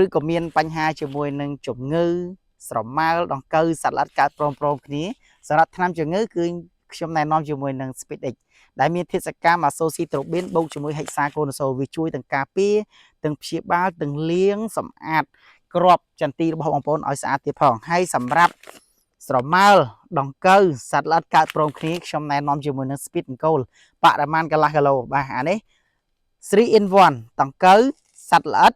ឬក៏មានបញ្ហាជាមួយនឹងជំងឺស្រម៉ាល់ដង្កូវសត្វល្អិតកើតព្រមគ្នាសម្រាប់ថ្នាំជំងឺគឺខ្ញុំណែនាំជាមួយនឹង Speed X ដែលមានធាតុសកម្មអាសូស៊ីត្រូប៊ីនបូកជាមួយហិកសាកូណូសូលវាជួយទាំងការពារទាំងព្យាបាលទាំងលាងសម្អាតគ្រាប់ចន្ទីរបស់បងប្អូនឲ្យស្អាតទៀតផងហើយសម្រាប់ស្រម៉ាល់ដង្កូវសត្វល្អិតកើតព្រមគ្នាខ្ញុំណែនាំជាមួយនឹង Speed Gold បរិមាណកន្លះគីឡូបាទអានេះ3 in 1ដង្កូវសត្វល្អិត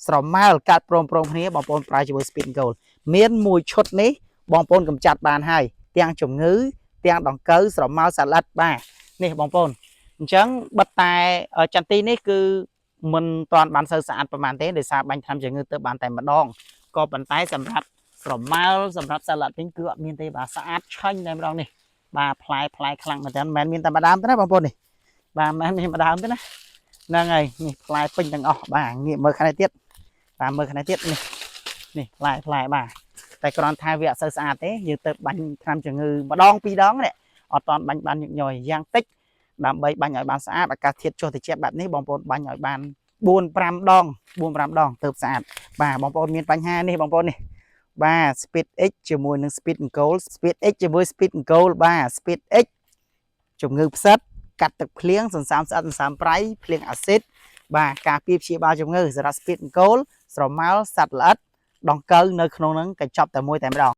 ស្រម៉ាល់កើតព្រមគ្នាបងប្អូនប្រើជាមួយ Speed Gold មានមួយឈុតនេះបងប្អូនកំចាត់បានហើយទាំងជំងឺទាំងដង្កូវស្រម៉ាល់សត្វល្អិតបាទនេះបងប្អូនអញ្ចឹងបិទតែចន្ទីនេះគឺមិនតាន់បានសូវស្អាតប្រហែលទេដោយសារបាញ់ថ្នាំជំងឺទៅបានតែម្ដងក៏ប៉ុន្តែសម្រាប់ស្រម៉ាល់សម្រាប់សត្វល្អិតវិញគឺអត់មានទេបាទស្អាតឆាញ់តែម្ដងនេះបាទផ្លែខ្លាំងមែនតើមិនមានតែម្ដងទេណាបងប្អូននេះបាទមិនមានម្ដងទេណាហ្នឹងហើយនេះផ្លែពេញទាំងអស់បាទងាកមើលខាងនេះទៀតបាទមើលខាងនេះទៀតនេះផ្លែបាទតែគ្រាន់តែវាអត់សូវស្អាតទេយើងទៅបាញ់ថ្នាំជំងឺម្ដងពីរដងនេះអត់តាន់បាញ់បានញឹកញយយ៉ាងតិចដើម្បីបាញ់ឲ្យបានស្អាតអាកាសធាតុចុះត្រជាក់បែបនេះបងប្អូនបាញ់ឲ្យបាន4-5 ដងទើបស្អាតបាទបងប្អូនមានបញ្ហានេះបងប្អូននេះបាទ Speed X ជាមួយនឹង Speed Gold Speed X ជាមួយ Speed Gold បាទ Speed X ជំងឺផ្សិតកាត់ទឹកភ្លៀងសន្សើមស្អិតសន្សើមប្រៃភ្លៀងអាស៊ីតបាទការពារព្យាបាលជំងឺសារ៉ា Speed Gold ស្រម៉ាល់សត្វល្អិតដង្កូវនៅក្នុងហ្នឹងកញ្ចប់តែមួយតែម្ដង